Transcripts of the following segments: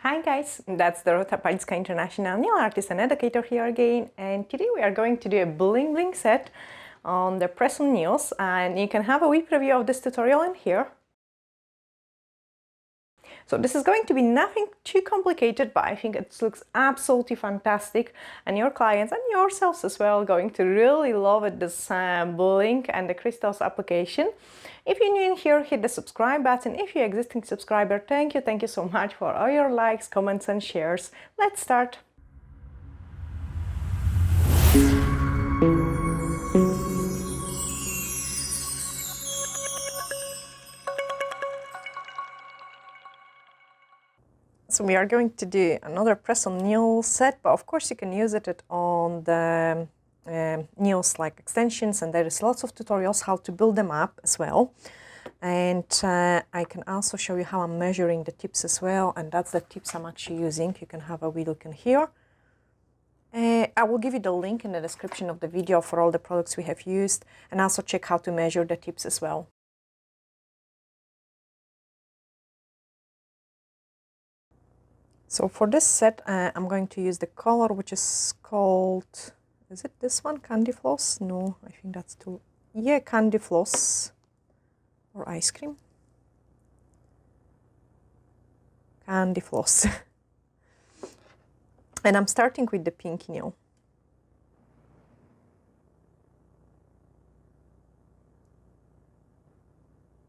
Hi guys, that's Dorota, Palicka International Nail Artist and Educator here again, and today we are going to do a bling bling set on the press-on nails, and you can have a wee preview of this tutorial in here. So this is going to be nothing too complicated, but I think it looks absolutely fantastic, and your clients and yourselves as well are going to really love it, this bling and the crystals application. If you're new in here, hit the subscribe button. If you're an existing subscriber, thank you so much for all your likes, comments and shares. Let's start. So we are going to do another press-on nail set, but of course you can use it on the nails like extensions, and there is lots of tutorials how to build them up as well. And I can also show you how I'm measuring the tips as well, and that's the tips I'm actually using. You can have a wee look in here. I will give you the link in the description of the video for all the products we have used, and also check how to measure the tips as well. So for this set, I'm going to use the color which is called, is it this one, Candy Floss? No, I think that's too, yeah, Candy Floss or ice cream. Candy Floss. And I'm starting with the pink nail.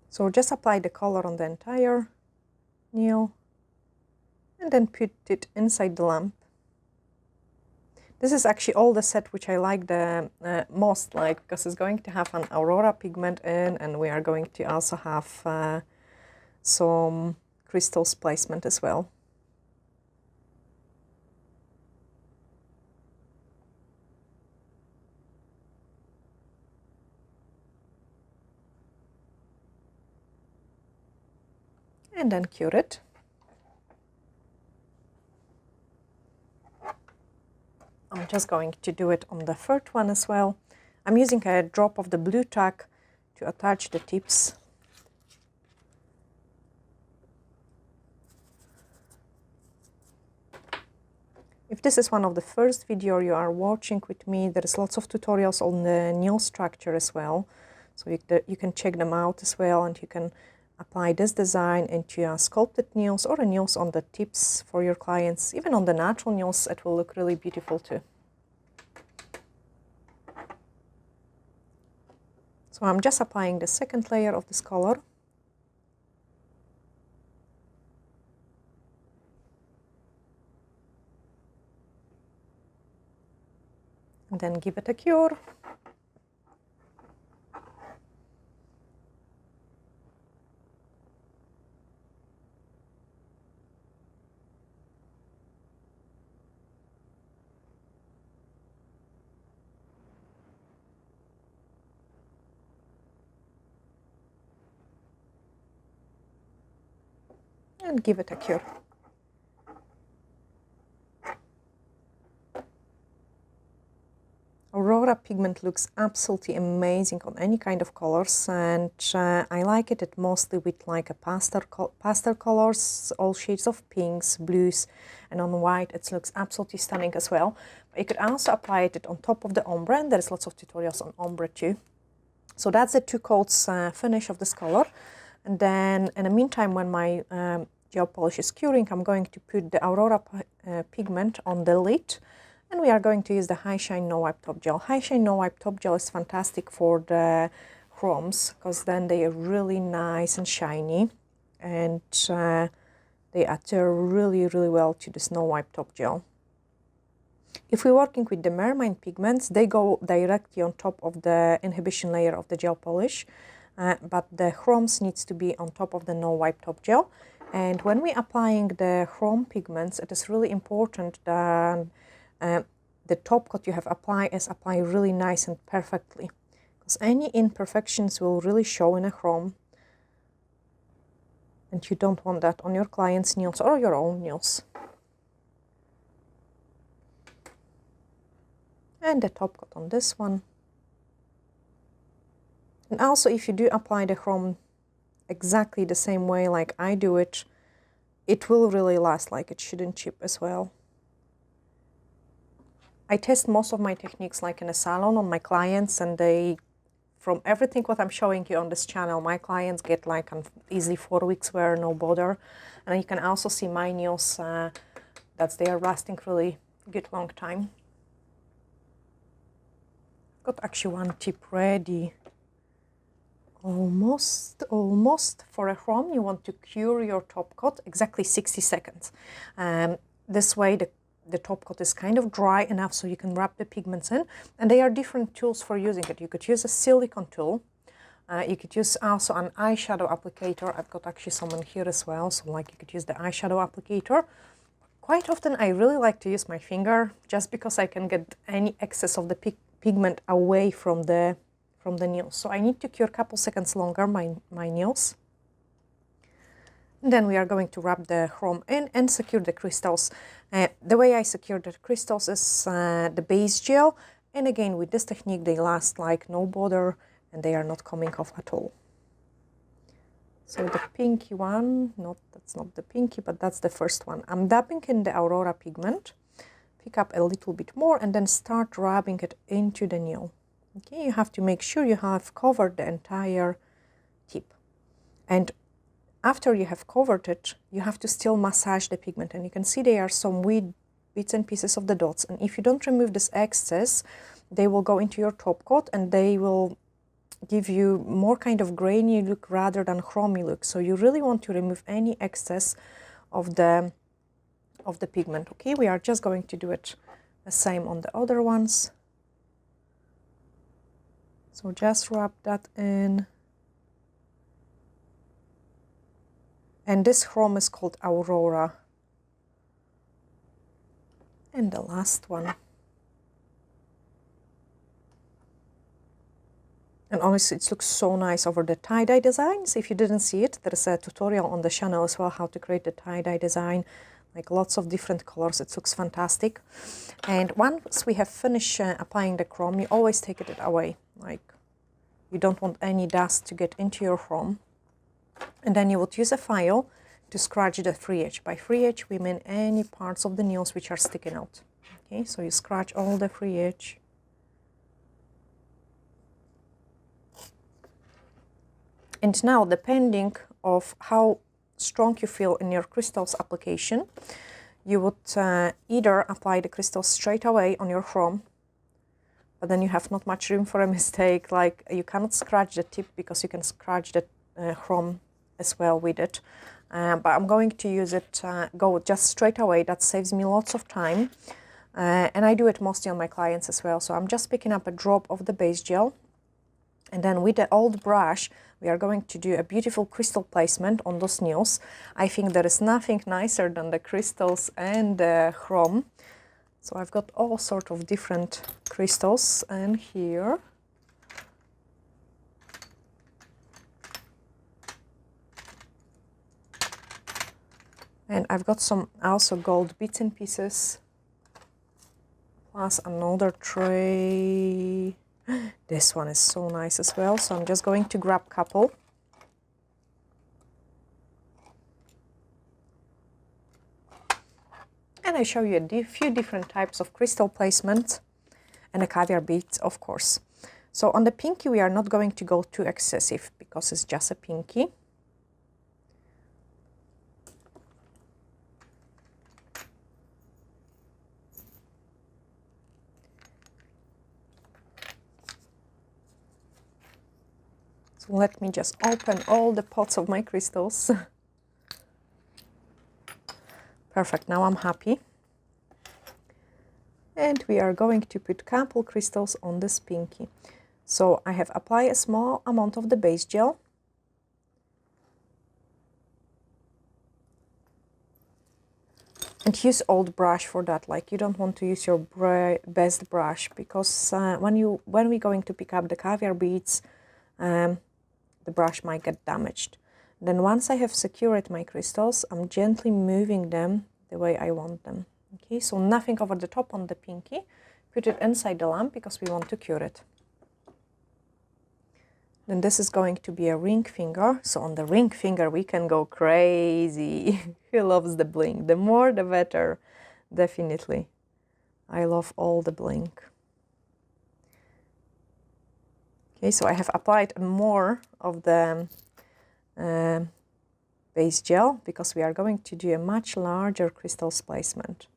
So just apply the color on the entire nail, and then put it inside the lamp. This is actually all the set which I like the most, because it's going to have an Aurora pigment in, and we are going to also have some crystals placement as well. And then cure it. I'm just going to do it on the third one as well. I'm using a drop of the blue tack to attach the tips. If this is one of the first video you are watching with me, there is lots of tutorials on the nail structure as well. So you can check them out as well, and you can apply this design into sculpted nails or nails on the tips for your clients. Even on the natural nails, it will look really beautiful too. So I'm just applying the second layer of this color. And then give it a cure. And give it a cure. Aurora pigment looks absolutely amazing on any kind of colors, and I like it mostly with like a pastel colors, all shades of pinks, blues, and on white it looks absolutely stunning as well. But you could also apply it on top of the ombre, and there's lots of tutorials on ombre too. So that's the two coats finish of this color. And then in the meantime, when my gel polish is curing, I'm going to put the Aurora pigment on the lid, and we are going to use the High Shine No Wipe Top Gel. High Shine No Wipe Top Gel is fantastic for the chromes, because then they are really nice and shiny, and they adhere really well to this No Wipe Top Gel. If we're working with the Mermaid pigments, they go directly on top of the inhibition layer of the gel polish, but the chromes needs to be on top of the No Wipe Top Gel. And when we're applying the chrome pigments, it is really important that the top coat you have applied is applied really nice and perfectly, because any imperfections will really show in a chrome, and you don't want that on your client's nails or your own nails. And the top coat on this one. And also, if you do apply the chrome exactly the same way like I do it, it will really last, like it shouldn't chip as well. I test most of my techniques like in a salon on my clients, and they, from everything what I'm showing you on this channel, my clients get like an easy 4 weeks wear, no bother. And you can also see my nails that they are lasting really good long time. Got actually one tip ready. Almost for a chrome, you want to cure your top coat exactly 60 seconds. This way the top coat is kind of dry enough so you can rub the pigments in. And there are different tools for using it. You could use a silicone tool. You could use also an eyeshadow applicator. I've got actually someone here as well, so like you could use the eyeshadow applicator. Quite often I really like to use my finger just because I can get any excess of the pigment away from the nails. So I need to cure a couple seconds longer my nails. And then we are going to rub the chrome in and secure the crystals. The way I secure the crystals is the base gel. And again, with this technique, they last like no bother and they are not coming off at all. So the pinky one, that's not the pinky, but that's the first one. I'm dabbing in the Aurora pigment. Pick up a little bit more and then start rubbing it into the nail. Okay, you have to make sure you have covered the entire tip. And after you have covered it, you have to still massage the pigment. And you can see there are some weird bits and pieces of the dots. And if you don't remove this excess, they will go into your top coat and they will give you more kind of grainy look rather than chromy look. So you really want to remove any excess of the pigment. Okay, we are just going to do it the same on the other ones. So just rub that in. And this chrome is called Aurora. And the last one. And honestly, it looks so nice over the tie-dye designs. If you didn't see it, there is a tutorial on the channel as well, how to create the tie-dye design. Like lots of different colors. It looks fantastic. And once we have finished applying the chrome, you always take it away. Like you don't want any dust to get into your chrome. And then you would use a file to scratch the free edge. By free edge, we mean any parts of the nails which are sticking out. Okay, so you scratch all the free edge. And now, depending of how strong you feel in your crystals application, you would either apply the crystals straight away on your chrome, but then you have not much room for a mistake. Like you cannot scratch the tip because you can scratch the chrome as well with it. But I'm going to use it, go just straight away. That saves me lots of time. And I do it mostly on my clients as well. So I'm just picking up a drop of the base gel. And then with the old brush, we are going to do a beautiful crystal placement on those nails. I think there is nothing nicer than the crystals and the chrome. So I've got all sorts of different crystals and here. And I've got some also gold bits and pieces. Plus another tray. This one is so nice as well, so I'm just going to grab a couple. And I show you a few different types of crystal placement and a caviar beads, of course. So on the pinky, we are not going to go too excessive because it's just a pinky. So let me just open all the pots of my crystals. Perfect, now I'm happy. And we are going to put a couple crystals on this pinky. So I have applied a small amount of the base gel. And use old brush for that, like you don't want to use your best brush because when we're going to pick up the caviar beads, the brush might get damaged. Then once I have secured my crystals, I'm gently moving them the way I want them. Okay, so nothing over the top on the pinky. Put it inside the lamp because we want to cure it. Then this is going to be a ring finger. So on the ring finger we can go crazy. Who loves the bling? The more the better, definitely. I love all the bling. Okay, so I have applied more of the base gel because we are going to do a much larger crystals placement.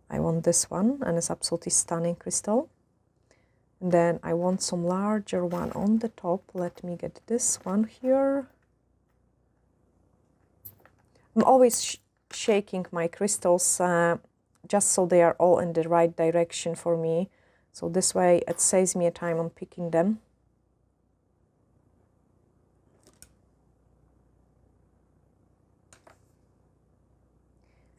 I want this one, and it's absolutely stunning crystal. And then I want some larger one on the top. Let me get this one here. I'm always shaking my crystals just so they are all in the right direction for me. So this way it saves me a time on picking them.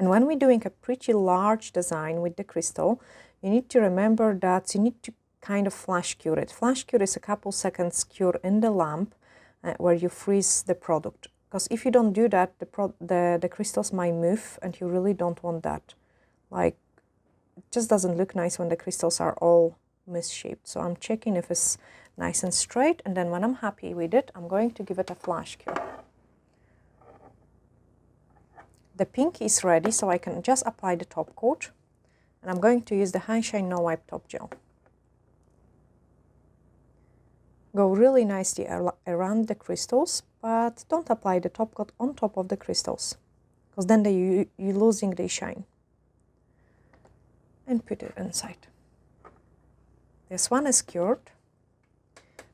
And when we're doing a pretty large design with the crystal, you need to remember that you need to kind of flash cure it. Flash cure is a couple seconds cure in the lamp where you freeze the product. Because if you don't do that, the crystals might move, and you really don't want that. Like, it just doesn't look nice when the crystals are all misshaped. So I'm checking if it's nice and straight, and then when I'm happy with it, I'm going to give it a flash cure. The pink is ready, so I can just apply the top coat. And I'm going to use the High Shine No Wipe Top Gel. Go really nicely around the crystals, but don't apply the top coat on top of the crystals, because then you're losing the shine. And put it inside. This one is cured,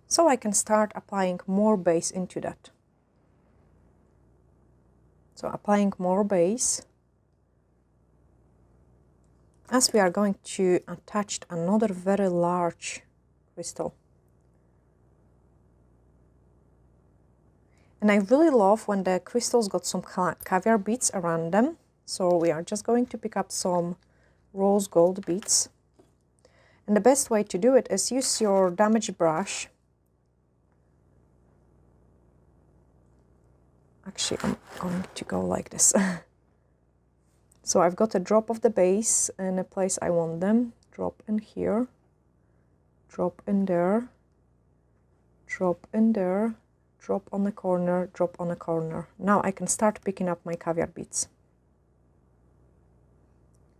so I can start applying more base into that. So applying more base, as we are going to attach another very large crystal. And I really love when the crystals got some caviar beads around them. So we are just going to pick up some rose gold beads. And the best way to do it is use your damaged brush. Actually, I'm going to go like this. So I've got a drop of the base in a place I want them. Drop in here, drop in there, drop in there, drop on the corner, drop on a corner. Now I can start picking up my caviar beads.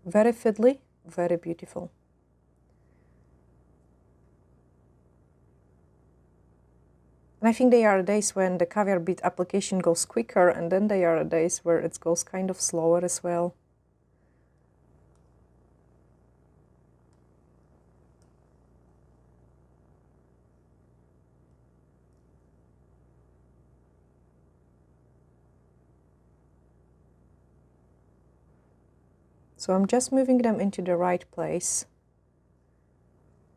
Very fiddly, very beautiful. And I think there are days when the caviar bead application goes quicker, and then there are days where it goes kind of slower as well. So I'm just moving them into the right place.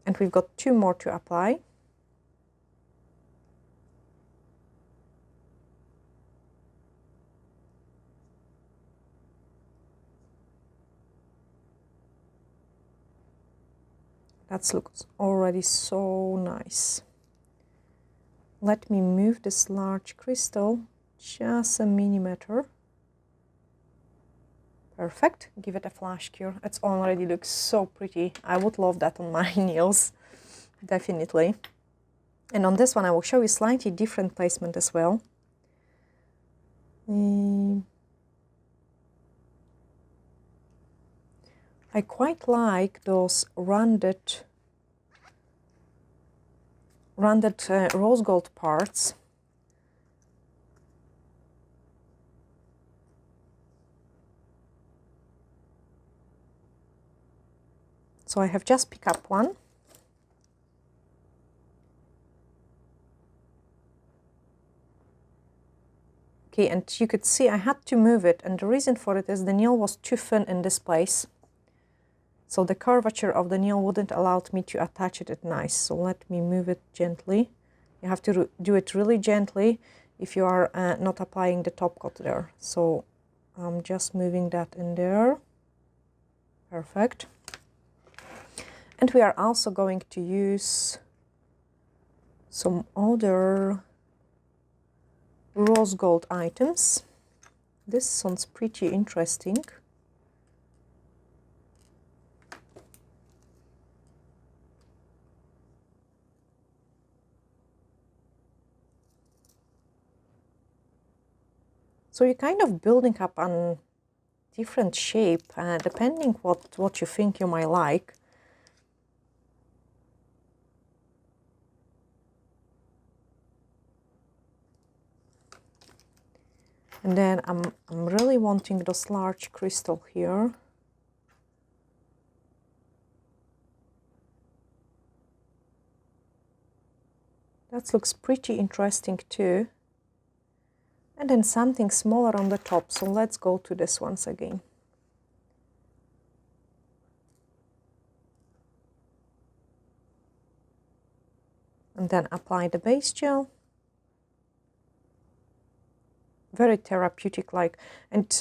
And we've got 2 more to apply. That looks already so nice. Let me move this large crystal just a millimeter. Perfect. Give it a flash cure. It already looks so pretty. I would love that on my nails, definitely. And on this one, I will show you slightly different placement as well. I quite like those rounded rose gold parts. So I have just picked up one. Okay, and you could see I had to move it, and the reason for it is the nail was too thin in this place. So the curvature of the nail wouldn't allow me to attach it nice. So let me move it gently. You have to do it really gently if you are not applying the top coat there. So I'm just moving that in there. Perfect. And we are also going to use some other rose gold items. This sounds pretty interesting. So you're kind of building up on different shape, depending what you think you might like. And then I'm really wanting this large crystal here. That looks pretty interesting too. And then something smaller on the top. So let's go to this once again. And then apply the base gel. Very therapeutic like. And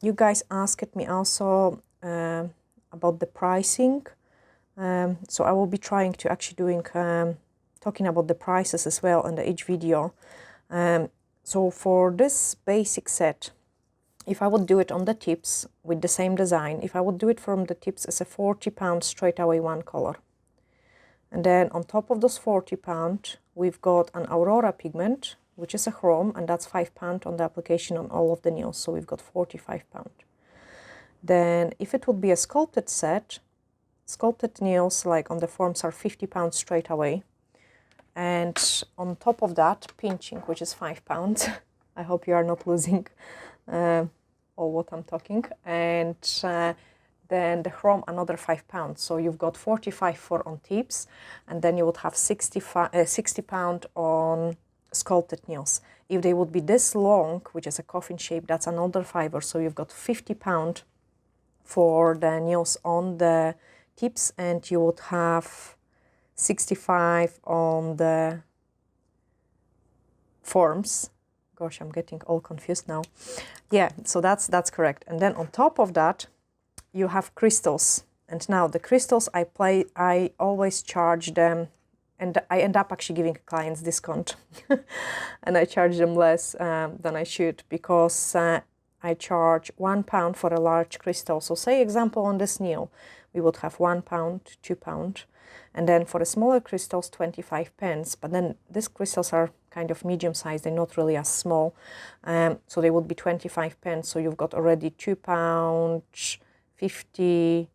you guys asked me also about the pricing. So I will be trying to actually doing talking about the prices as well in each video. So for this basic set, if I would do it on the tips with the same design, if I would do it from the tips as a £40 straight away one color. And then on top of those £40, we've got an Aurora pigment, which is a chrome, and that's £5 on the application on all of the nails. So we've got £45. Then if it would be a sculpted set, sculpted nails like on the forms are £50 straight away. And on top of that, pinching, which is £5. I hope you are not losing all what I'm talking. And then the chrome, another £5. So you've got 45 for on tips, and then you would have £60 on sculpted nails. If they would be this long, which is a coffin shape, that's another fiver. So you've got £50 for the nails on the tips, and you would have 65 on the forms. Gosh, I'm getting all confused now. Yeah, so that's correct. And then on top of that, you have crystals. And now the crystals I always charge them, and I end up actually giving clients discount. And I charge them less than I should, because I charge £1 for a large crystal. So say example on this nail, we would have £1, £2. And then for the smaller crystals, 25 pence. But then these crystals are kind of medium size, they're not really as small. So they would be 25 pence. So you've got already £2, 53.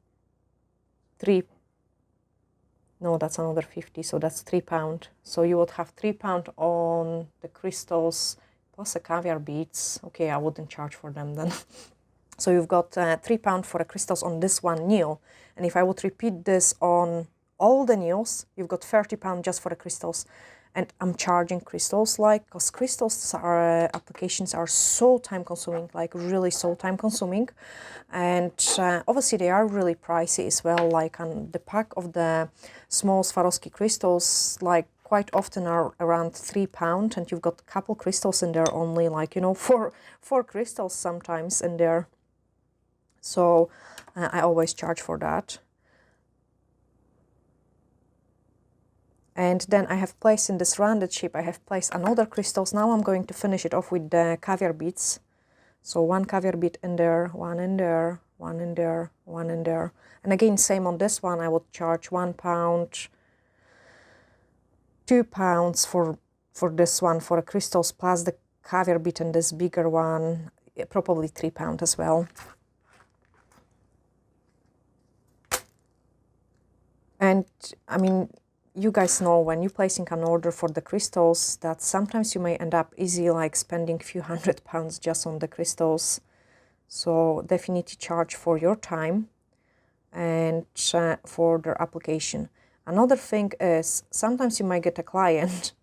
No, that's another 50, so that's £3. So you would have £3 on the crystals, plus the caviar beads. Okay, I wouldn't charge for them then. So you've got £3 for the crystals on this one nail. And if I would repeat this on all the nails, you've got £30 just for the crystals. And I'm charging crystals, like, because crystals are applications are so time consuming, like really so time consuming. And obviously they are really pricey as well. Like on the pack of the small Swarovski crystals, like quite often are around £3, and you've got a couple crystals in there only, like, you know, four crystals sometimes in there. So I always charge for that. And then I have placed in this rounded shape, I have placed another crystals. Now I'm going to finish it off with the caviar beads. So one caviar bead in there, one in there, one in there, one in there. And again, same on this one, I would charge £1, £2 for this one, for the crystals, plus the caviar bead and this bigger one, probably £3 as well. And I mean, you guys know when you're placing an order for the crystals that sometimes you may end up easy like spending a few £100 just on the crystals. So definitely charge for your time and for their application. Another thing is sometimes you might get a client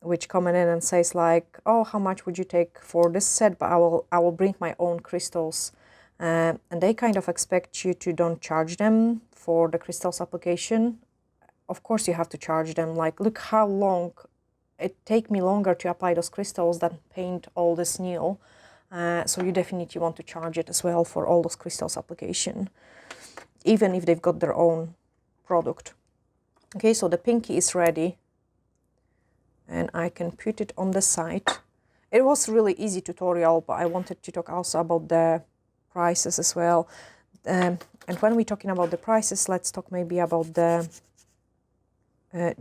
which coming in and says like, oh, how much would you take for this set, but I will bring my own crystals. And they kind of expect you to don't charge them for the crystals application. Of course you have to charge them. Like, look how long it take me longer to apply those crystals than paint all this nail. So you definitely want to charge it as well for all those crystals application, even if they've got their own product. Okay, so the pinky is ready, and I can put it on the side. It was really easy tutorial, but I wanted to talk also about the prices as well. And when we're talking about the prices, let's talk maybe about the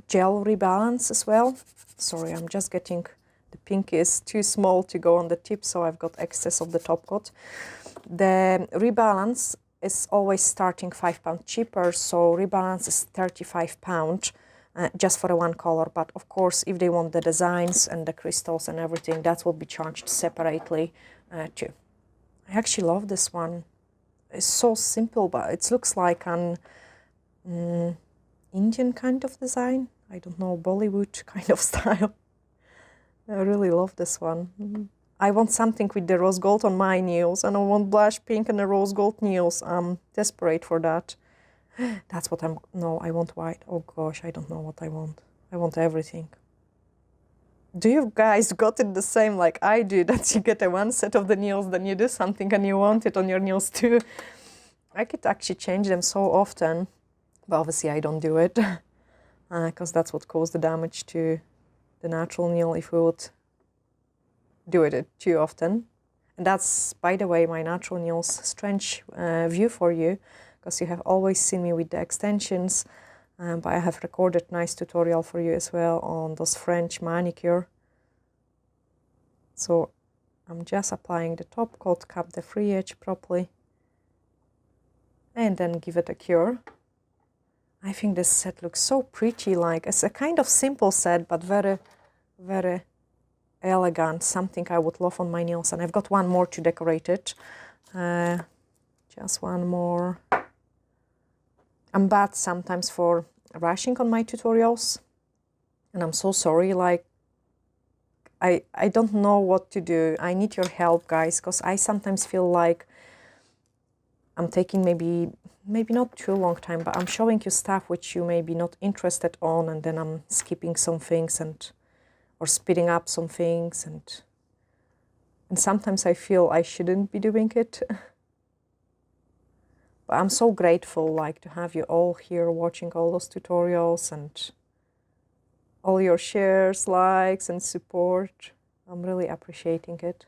gel rebalance as well. Sorry, I'm just getting the pink is too small to go on the tip, so I've got excess of the top coat. The rebalance is always starting £5 cheaper, so rebalance is £35 just for a one color. But of course, if they want the designs and the crystals and everything, that will be charged separately too. I actually love this one. It's so simple, but it looks like an Indian kind of design. I don't know, Bollywood kind of style. I really love this one. I want something with the rose gold on my nails, and I want blush pink and the rose gold nails. I'm desperate for that. That's what I'm... No, I want white. Oh gosh, I don't know what I want. I want everything. Do you guys got it the same like I do, that you get a one set of the nails, then you do something and you want it on your nails too? I could actually change them so often, but obviously I don't do it because that's what caused the damage to the natural nail if we would do it too often. And that's, by the way, my natural nails strange view for you, because you have always seen me with the extensions. But I have recorded nice tutorial for you as well on those French manicure. So I'm just applying the top coat, cap the free edge properly, and then give it a cure. I think this set looks so pretty, like it's a kind of simple set, but very, very elegant, something I would love on my nails. And I've got one more to decorate it. Just one more. I'm bad sometimes for rushing on my tutorials, and I'm so sorry, like I don't know what to do. I need your help, guys, because I sometimes feel like I'm taking maybe not too long time, but I'm showing you stuff which you may be not interested on, and then I'm skipping some things or speeding up some things, and sometimes I feel I shouldn't be doing it. But I'm so grateful, like, to have you all here watching all those tutorials and all your shares, likes and support. I'm really appreciating it.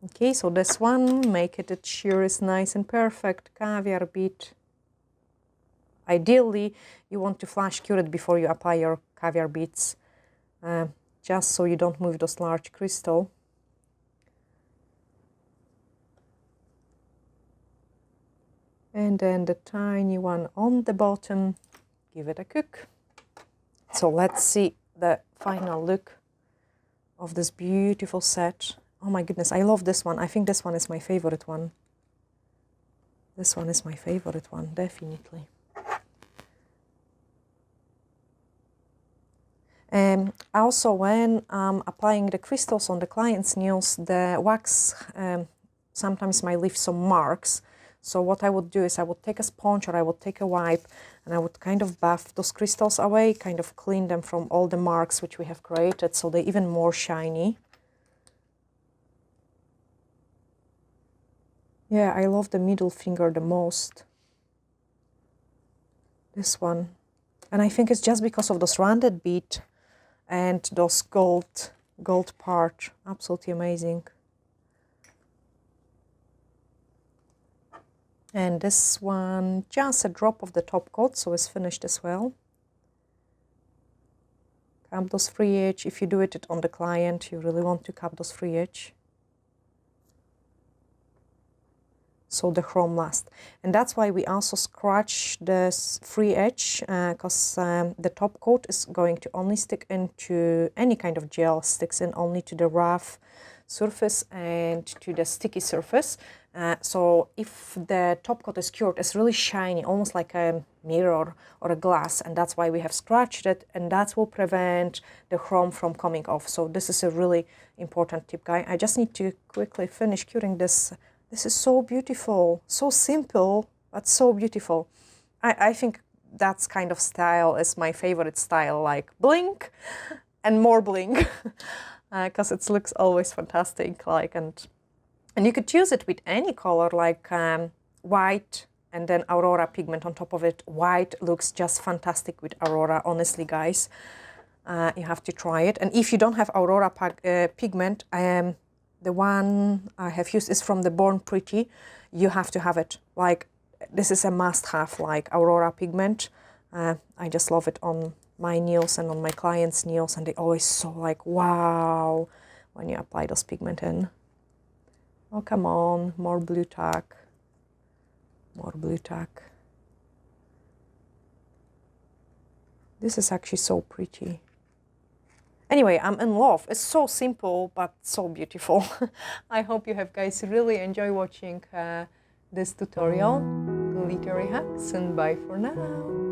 Okay, so this one, make it, it sheer is nice and perfect. Caviar bead. Ideally, you want to flash cure it before you apply your caviar beads, just so you don't move those large crystal. And then the tiny one on the bottom, give it a cook. So let's see the final look of this beautiful set. Oh my goodness, I love this one. I think this one is my favorite one. This one is my favorite one, definitely. Also, when I'm applying the crystals on the client's nails, the wax sometimes might leave some marks. So what I would do is I would take a sponge or I would take a wipe, and I would kind of buff those crystals away, kind of clean them from all the marks which we have created, so they're even more shiny. Yeah, I love the middle finger the most. This one. And I think it's just because of those rounded bead and those gold part. Absolutely amazing. And this one, just a drop of the top coat, so it's finished as well. Cap those free edge. If you do it on the client, you really want to cap those free edge, so the chrome lasts. And that's why we also scratch this free edge, because the top coat is going to only stick into any kind of gel, sticks in only to the rough surface and to the sticky surface. So if the top coat is cured, it's really shiny, almost like a mirror or a glass, and that's why we have scratched it, and that will prevent the chrome from coming off. So this is a really important tip, guys. I just need to quickly finish curing this. This is so beautiful, so simple, but so beautiful. I think that's kind of style is my favorite style, like bling and more bling, because it looks always fantastic, like, and you could use it with any color, like white and then Aurora pigment on top of it. White looks just fantastic with Aurora, honestly, guys. You have to try it. And if you don't have Aurora pigment, the one I have used is from the Born Pretty. You have to have it. Like, this is a must-have, like Aurora pigment. I just love it on my nails and on my clients' nails, and they always so like, wow, when you apply those pigment in. Oh, come on, more blue tack, more blue tack. This is actually so pretty. Anyway, I'm in love. It's so simple, but so beautiful. I hope you have guys really enjoy watching this tutorial. Glittery hacks, and bye for now.